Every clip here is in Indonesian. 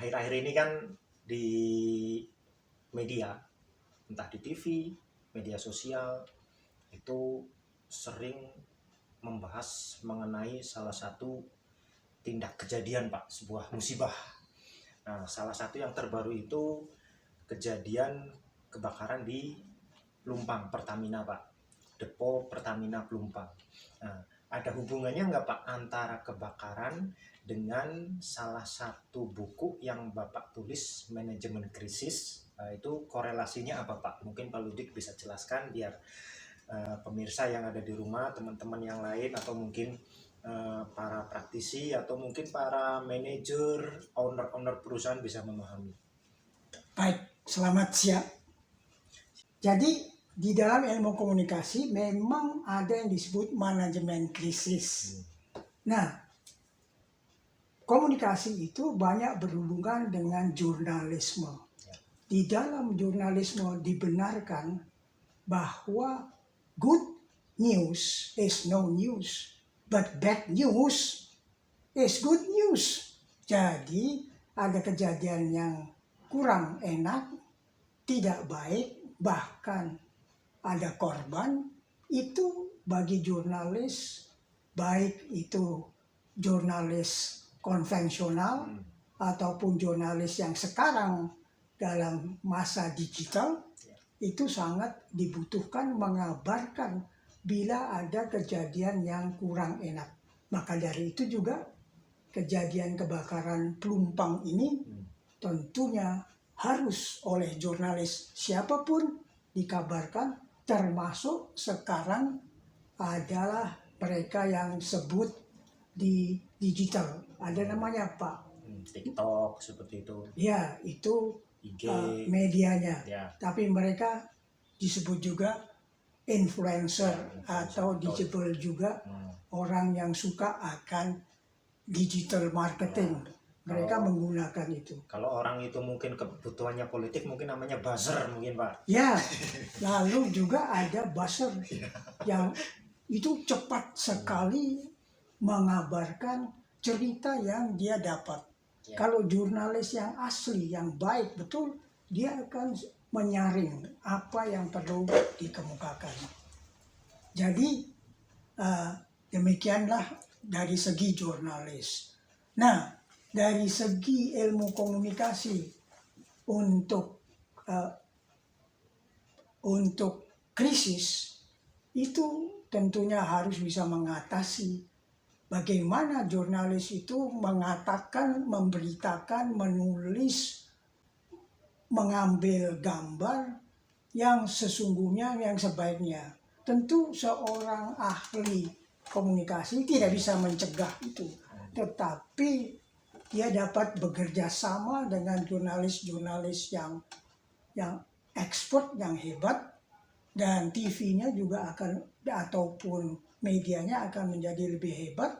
akhir-akhir ini kan di media, entah di TV, media sosial, itu sering membahas mengenai salah satu tindak kejadian Pak, sebuah musibah. Nah, salah satu yang terbaru itu kejadian kebakaran di Pelumpang, Pertamina Pak, depo Pertamina Pelumpang. Nah, ada hubungannya nggak Pak antara kebakaran dengan salah satu buku yang Bapak tulis, Manajemen Krisis? Itu korelasinya apa Pak? Mungkin Pak Ludik bisa jelaskan biar pemirsa yang ada di rumah, teman-teman yang lain, atau mungkin para praktisi atau mungkin para manajer, owner perusahaan bisa memahami. Baik, selamat siang. Jadi di dalam ilmu komunikasi memang ada yang disebut manajemen krisis. Nah, komunikasi itu banyak berhubungan dengan jurnalisme. Di dalam jurnalisme dibenarkan bahwa good news is no news, but bad news is good news. Jadi ada kejadian yang kurang enak, tidak baik, bahkan ada korban, itu bagi jurnalis, baik itu jurnalis konvensional ataupun jurnalis yang sekarang dalam masa digital, itu sangat dibutuhkan mengabarkan bila ada kejadian yang kurang enak. Maka dari itu juga kejadian kebakaran Pelumpang ini tentunya harus oleh jurnalis siapapun dikabarkan, termasuk sekarang adalah mereka yang sebut di digital. Ada namanya Pak. TikTok seperti itu. Ya, itu IG. Medianya. Ya. Tapi mereka disebut juga influencer atau disebut juga orang yang suka akan digital marketing. Mereka menggunakan itu. Kalau orang itu mungkin kebutuhannya politik, mungkin namanya buzzer mungkin Pak. Ya, lalu juga ada buzzer yang itu cepat sekali mengabarkan cerita yang dia dapat. Kalau jurnalis yang asli, yang baik betul, dia akan menyaring apa yang perlu dikemukakan. Jadi demikianlah dari segi jurnalis. Nah, dari segi ilmu komunikasi untuk krisis itu tentunya harus bisa mengatasi bagaimana jurnalis itu mengatakan, memberitakan, menulis, mengambil gambar yang sesungguhnya, yang sebaiknya. Tentu seorang ahli komunikasi tidak bisa mencegah itu, tetapi dia dapat bekerja sama dengan jurnalis-jurnalis yang expert, yang hebat, dan TV-nya juga akan, ataupun medianya akan menjadi lebih hebat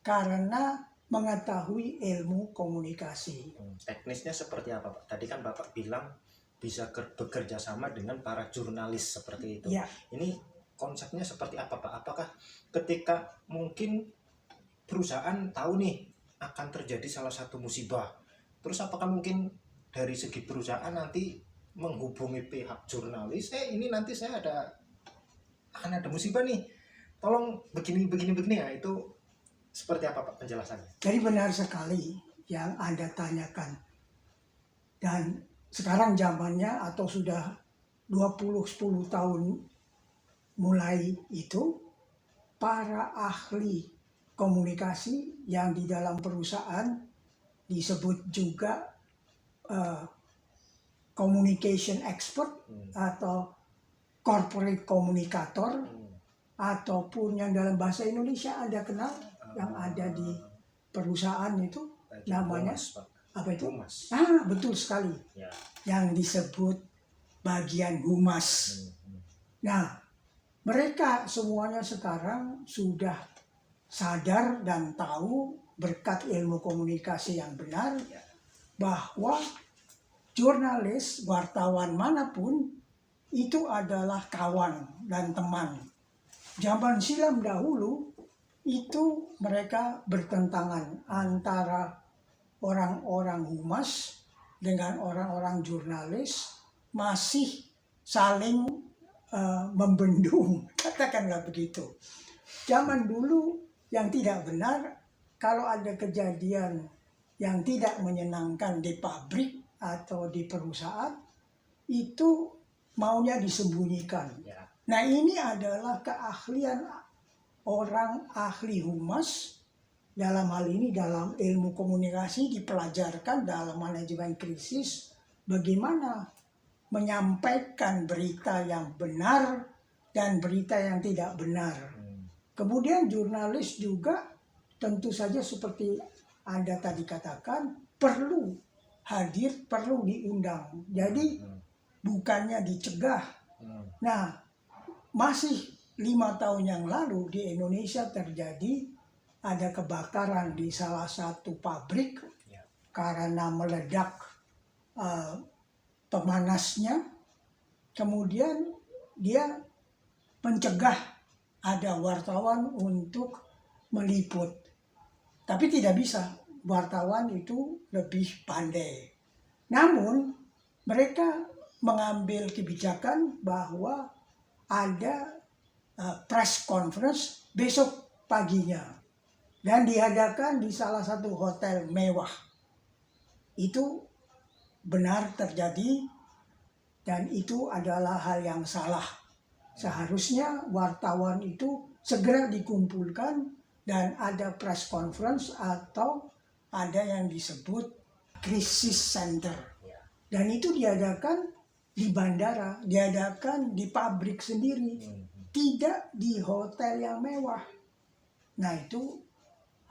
karena mengetahui ilmu komunikasi. Teknisnya seperti apa Pak? Tadi kan Bapak bilang bisa bekerja sama dengan para jurnalis seperti itu. Ya. Ini konsepnya seperti apa Pak? Apakah ketika mungkin perusahaan tahu nih akan terjadi salah satu musibah, terus apakah mungkin dari segi perusahaan nanti menghubungi pihak jurnalis, ini nanti saya akan ada musibah nih, tolong begini ya, itu seperti apa Pak penjelasannya? Jadi benar sekali yang Anda tanyakan. Dan sekarang zamannya atau sudah 10 tahun mulai itu, para ahli komunikasi yang di dalam perusahaan disebut juga communication expert atau corporate communicator, ataupun yang dalam bahasa Indonesia Anda kenal yang ada di perusahaan itu namanya Humas, Pak. Apa itu? Humas. Betul sekali. Ya. Yang disebut bagian humas. Nah, mereka semuanya sekarang sudah sadar dan tahu berkat ilmu komunikasi yang benar bahwa jurnalis, wartawan manapun itu adalah kawan dan teman. Zaman silam dahulu itu mereka bertentangan antara orang-orang humas dengan orang-orang jurnalis masih saling membendung, katakanlah begitu. Zaman dulu yang tidak benar, kalau ada kejadian yang tidak menyenangkan di pabrik atau di perusahaan, itu maunya disembunyikan. Ya. Nah, ini adalah keahlian orang ahli humas. Dalam hal ini dalam ilmu komunikasi dipelajarkan dalam manajemen krisis bagaimana menyampaikan berita yang benar dan berita yang tidak benar. Kemudian jurnalis juga tentu saja seperti Anda tadi katakan perlu hadir, perlu diundang. Jadi bukannya dicegah. Nah, masih 5 tahun yang lalu di Indonesia terjadi ada kebakaran di salah satu pabrik karena meledak pemanasnya. Kemudian dia mencegah ada wartawan untuk meliput. Tapi tidak bisa, wartawan itu lebih pandai. Namun mereka mengambil kebijakan bahwa ada press conference besok paginya. Dan diadakan di salah satu hotel mewah. Itu benar terjadi dan itu adalah hal yang salah. Seharusnya wartawan itu segera dikumpulkan dan ada press conference atau ada yang disebut crisis center. Dan itu diadakan di bandara, diadakan di pabrik sendiri, tidak di hotel yang mewah. Nah, itu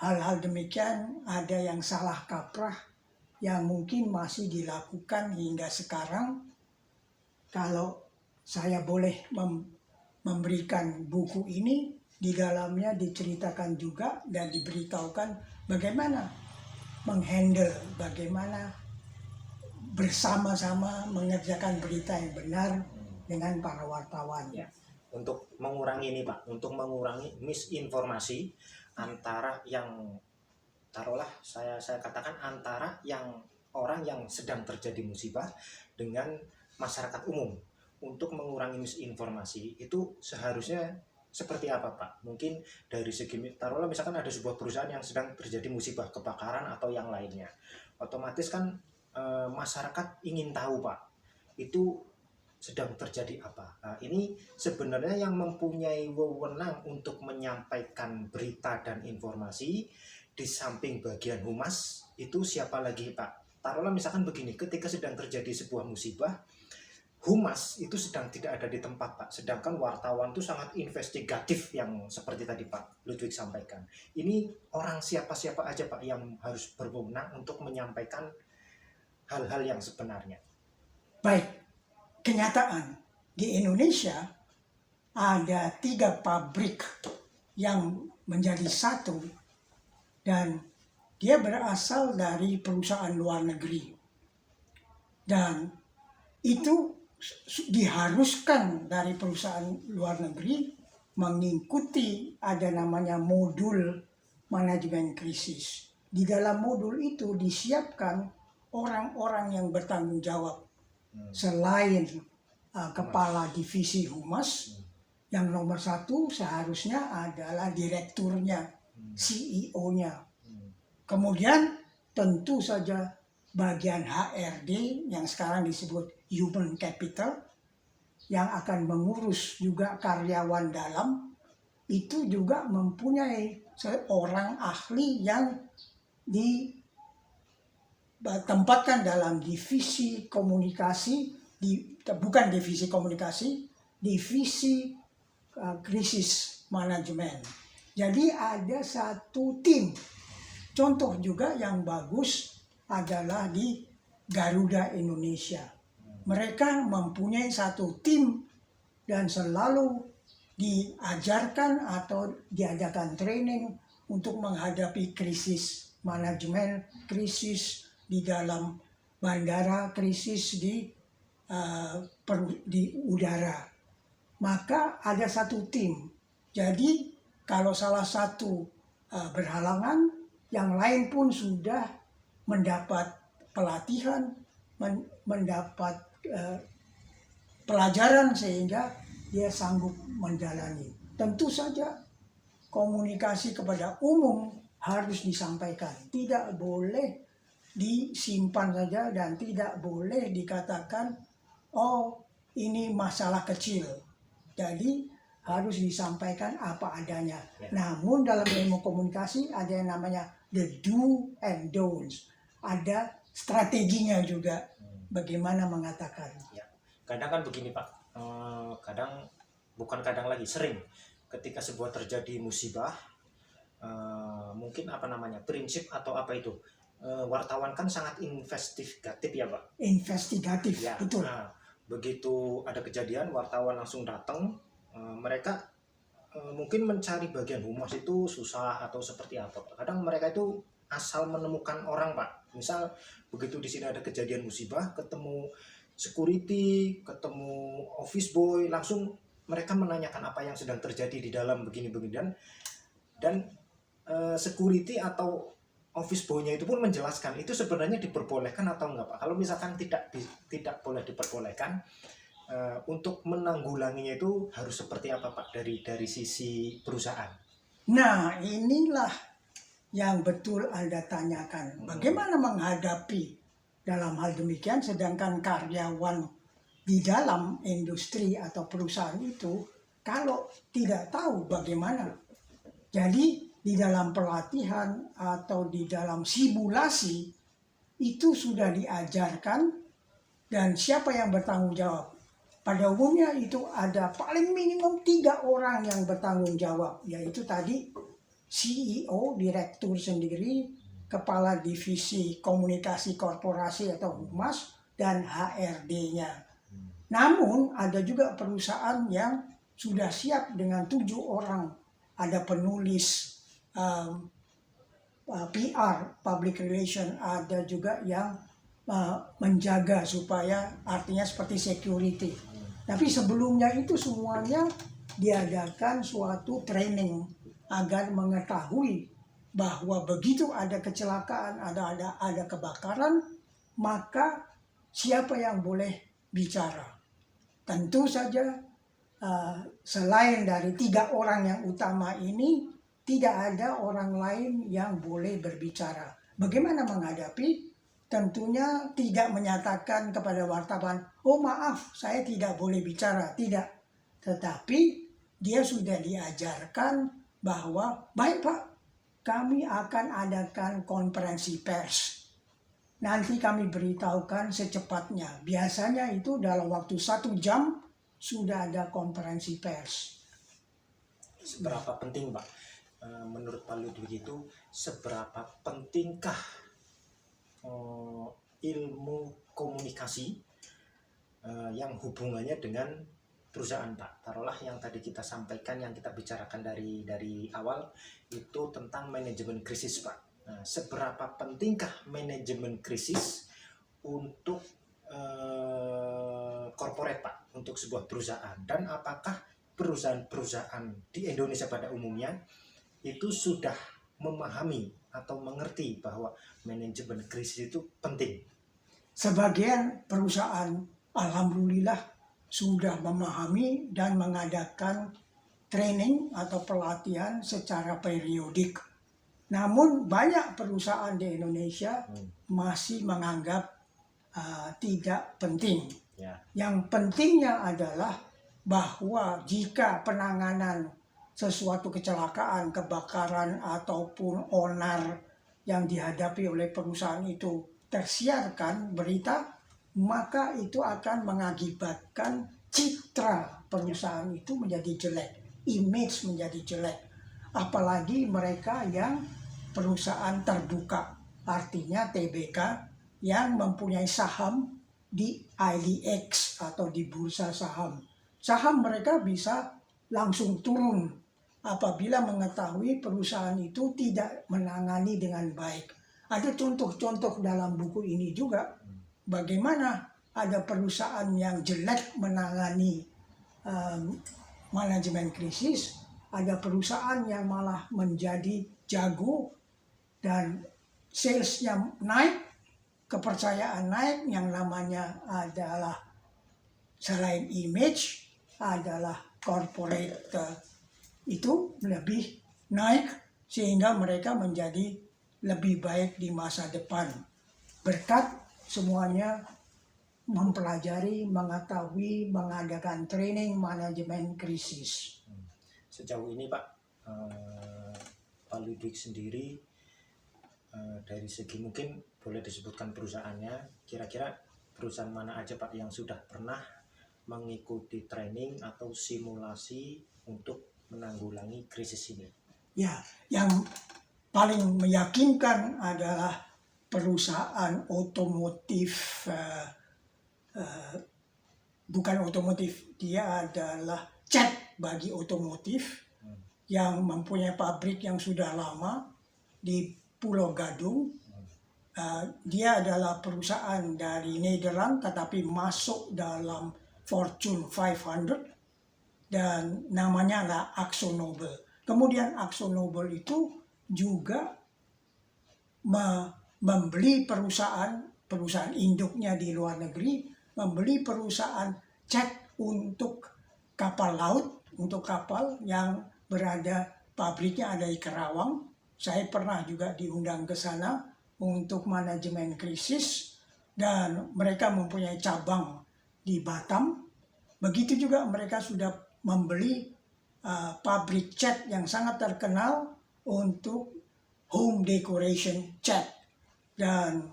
hal-hal demikian ada yang salah kaprah yang mungkin masih dilakukan hingga sekarang. Kalau saya boleh memberikan buku ini, di dalamnya diceritakan juga dan diberitahukan bagaimana menghandle, bagaimana bersama-sama mengerjakan berita yang benar dengan para wartawan. Ya. Untuk mengurangi ini Pak, untuk mengurangi misinformasi antara yang taruhlah saya katakan antara yang orang yang sedang terjadi musibah dengan masyarakat umum. Untuk mengurangi misinformasi itu seharusnya seperti apa Pak? Mungkin dari segi taruhlah misalkan ada sebuah perusahaan yang sedang terjadi musibah kebakaran atau yang lainnya, otomatis kan masyarakat ingin tahu Pak itu sedang terjadi apa. Nah, ini sebenarnya yang mempunyai wewenang untuk menyampaikan berita dan informasi di samping bagian humas itu siapa lagi Pak? Taruhlah misalkan begini, ketika sedang terjadi sebuah musibah, humas itu sedang tidak ada di tempat Pak, sedangkan wartawan itu sangat investigatif yang seperti tadi Pak Ludwig sampaikan. Ini orang siapa-siapa aja Pak yang harus berwenang untuk menyampaikan hal-hal yang sebenarnya. Baik. Kenyataan di Indonesia ada 3 pabrik yang menjadi satu dan dia berasal dari perusahaan luar negeri. Dan itu diharuskan dari perusahaan luar negeri mengikuti ada namanya modul manajemen krisis. Di dalam modul itu disiapkan orang-orang yang bertanggung jawab. Selain kepala divisi humas, yang nomor 1 seharusnya adalah direkturnya, CEO-nya. Kemudian tentu saja bagian HRD yang sekarang disebut Human Capital yang akan mengurus juga karyawan dalam, itu juga mempunyai seorang ahli yang ditempatkan dalam divisi komunikasi, bukan divisi komunikasi, divisi krisis manajemen. Jadi ada satu tim. Contoh juga yang bagus adalah di Garuda Indonesia. Mereka mempunyai satu tim dan selalu diajarkan atau diadakan training untuk menghadapi krisis manajemen, krisis di dalam bandara, krisis di udara. Maka ada satu tim. Jadi kalau salah satu berhalangan, yang lain pun sudah mendapat pelatihan, mendapat pelajaran sehingga dia sanggup menjalani. Tentu saja komunikasi kepada umum harus disampaikan, tidak boleh disimpan saja dan tidak boleh dikatakan oh ini masalah kecil. Jadi harus disampaikan apa adanya. Namun dalam ilmu komunikasi ada yang namanya the do and don'ts. Ada strateginya juga bagaimana mengatakan. Ya. Kadang kan begini Pak, kadang bukan kadang lagi sering ketika sebuah terjadi musibah, mungkin apa namanya prinsip atau apa itu, wartawan kan sangat investigatif ya Pak. Investigatif, Ya. betul. Nah, begitu ada kejadian wartawan langsung datang, mereka mungkin mencari bagian humas itu susah atau seperti apa Pak. Kadang mereka itu asal menemukan orang Pak. Misal begitu di sini ada kejadian musibah, ketemu security, ketemu office boy, langsung mereka menanyakan apa yang sedang terjadi di dalam begini-begini dan security atau office boy-nya itu pun menjelaskan itu sebenarnya diperbolehkan atau enggak Pak. Kalau misalkan tidak boleh diperbolehkan, untuk menanggulanginya itu harus seperti apa Pak dari sisi perusahaan? Nah, inilah yang betul Anda tanyakan. Bagaimana menghadapi dalam hal demikian sedangkan karyawan di dalam industri atau perusahaan itu kalau tidak tahu bagaimana. Jadi di dalam pelatihan atau di dalam simulasi itu sudah diajarkan dan siapa yang bertanggung jawab. Pada umumnya itu ada paling minimum 3 orang yang bertanggung jawab, yaitu tadi CEO, direktur sendiri, kepala divisi komunikasi korporasi atau humas, dan HRD-nya. Namun ada juga perusahaan yang sudah siap dengan 7 orang. Ada penulis PR, public relation, ada juga yang menjaga supaya artinya seperti security. Tapi sebelumnya itu semuanya diadakan suatu training agar mengetahui bahwa begitu ada kecelakaan, ada kebakaran, maka siapa yang boleh bicara. Tentu saja selain dari 3 orang yang utama ini, tidak ada orang lain yang boleh berbicara. Bagaimana menghadapi? Tentunya tidak menyatakan kepada wartawan, oh maaf saya tidak boleh bicara, tidak. Tetapi dia sudah diajarkan bahwa, baik Pak, kami akan adakan konferensi pers. Nanti kami beritahukan secepatnya. Biasanya itu dalam waktu 1 jam sudah ada konferensi pers. Seberapa penting Pak, menurut Pak Ludwig itu, seberapa pentingkah ilmu komunikasi yang hubungannya dengan perusahaan Pak? Taruhlah yang tadi kita sampaikan, yang kita bicarakan dari awal itu tentang manajemen krisis Pak. Nah, seberapa pentingkah manajemen krisis untuk corporate Pak, untuk sebuah perusahaan, dan apakah perusahaan-perusahaan di Indonesia pada umumnya itu sudah memahami atau mengerti bahwa manajemen krisis itu penting? Sebagian perusahaan alhamdulillah sudah memahami dan mengadakan training atau pelatihan secara periodik. Namun banyak perusahaan di Indonesia masih menganggap tidak penting. Ya. Yang pentingnya adalah bahwa jika penanganan sesuatu kecelakaan, kebakaran, ataupun onar yang dihadapi oleh perusahaan itu tersiarkan berita, maka itu akan mengakibatkan citra perusahaan itu menjadi jelek, image menjadi jelek. Apalagi mereka yang perusahaan terbuka, artinya TBK, yang mempunyai saham di IDX atau di bursa saham. Saham mereka bisa langsung turun apabila mengetahui perusahaan itu tidak menangani dengan baik. Ada contoh-contoh dalam buku ini juga bagaimana ada perusahaan yang jelek menangani manajemen krisis, ada perusahaan yang malah menjadi jago dan salesnya naik, kepercayaan naik, yang namanya adalah selain image adalah corporate itu lebih naik, sehingga mereka menjadi lebih baik di masa depan berkat semuanya mempelajari, mengetahui, mengadakan training manajemen krisis. Sejauh ini Pak, Pak Ludwig sendiri dari segi mungkin boleh disebutkan perusahaannya, kira-kira perusahaan mana aja Pak yang sudah pernah mengikuti training atau simulasi untuk menanggulangi krisis ini? Ya, yang paling meyakinkan adalah perusahaan otomotif, bukan otomotif, dia adalah cat bagi otomotif yang mempunyai pabrik yang sudah lama di Pulau Gadung. Dia adalah perusahaan dari Nederland tetapi masuk dalam Fortune 500 dan namanya adalah AkzoNobel. Kemudian AkzoNobel itu juga membeli perusahaan induknya di luar negeri, membeli perusahaan cat untuk kapal laut, untuk kapal yang berada, pabriknya ada di Kerawang. Saya pernah juga diundang ke sana untuk manajemen krisis, dan mereka mempunyai cabang di Batam. Begitu juga mereka sudah membeli pabrik cat yang sangat terkenal untuk home decoration cat. Dan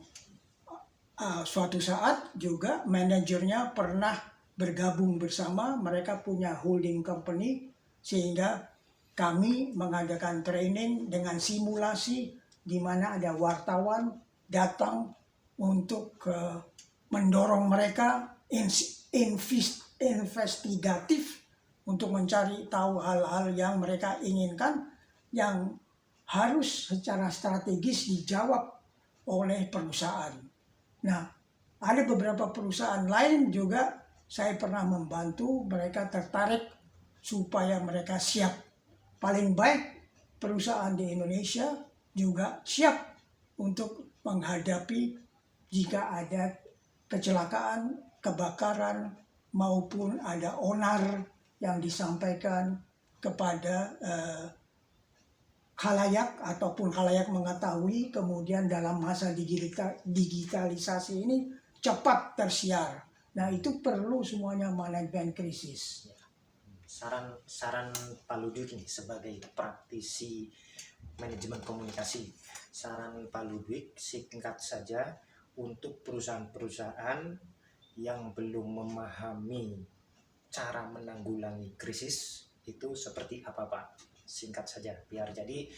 suatu saat juga manajernya pernah bergabung bersama, mereka punya holding company, sehingga kami mengadakan training dengan simulasi di mana ada wartawan datang untuk mendorong mereka investigatif untuk mencari tahu hal-hal yang mereka inginkan yang harus secara strategis dijawab oleh perusahaan. Nah, ada beberapa perusahaan lain juga saya pernah membantu mereka tertarik supaya mereka siap. Paling baik perusahaan di Indonesia juga siap untuk menghadapi jika ada kecelakaan, kebakaran, maupun ada onar yang disampaikan kepada khalayak ataupun khalayak mengetahui, kemudian dalam masa digitalisasi ini cepat tersiar. Nah, itu perlu semuanya manajemen krisis. Saran Pak Ludwig nih sebagai praktisi manajemen komunikasi, saran Pak Ludwig singkat saja untuk perusahaan-perusahaan yang belum memahami cara menanggulangi krisis itu seperti apa Pak? Singkat saja biar jadi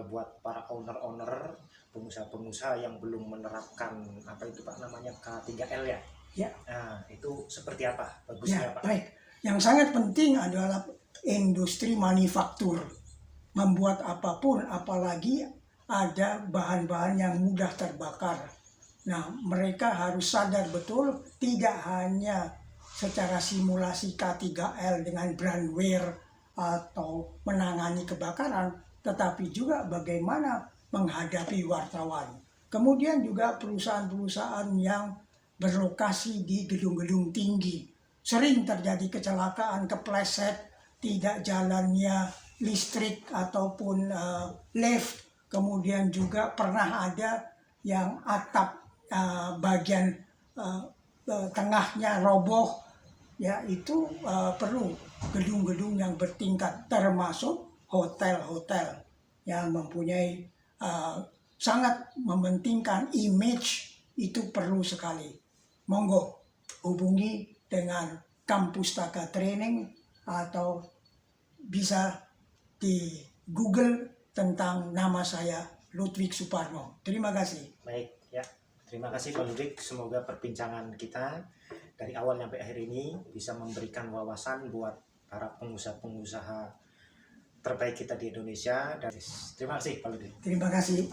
buat para owner-owner, pengusaha-pengusaha yang belum menerapkan apa itu Pak namanya K3L ya? Ya. Nah, itu seperti apa bagusnya Ya, Pak? baik. Yang sangat penting adalah industri manufaktur. Membuat apapun, apalagi ada bahan-bahan yang mudah terbakar. Nah, mereka harus sadar betul tidak hanya secara simulasi K3L dengan brandware atau menangani kebakaran, tetapi juga bagaimana menghadapi wartawan. Kemudian juga perusahaan-perusahaan yang berlokasi di gedung-gedung tinggi. Sering terjadi kecelakaan, kepleset, tidak jalannya listrik ataupun lift. Kemudian juga pernah ada yang atap bagian tengahnya roboh. Ya, itu perlu gedung-gedung yang bertingkat, termasuk hotel-hotel yang mempunyai sangat mementingkan image, itu perlu sekali. Monggo hubungi dengan Kampustaka Training atau bisa di Google tentang nama saya Ludwig Suparno. Terima kasih. Baik ya, terima kasih Pak Ludwig. Semoga perbincangan kita dari awal sampai akhir ini bisa memberikan wawasan buat para pengusaha-pengusaha terbaik kita di Indonesia. Dan terima kasih Pak Ludwig. Terima kasih.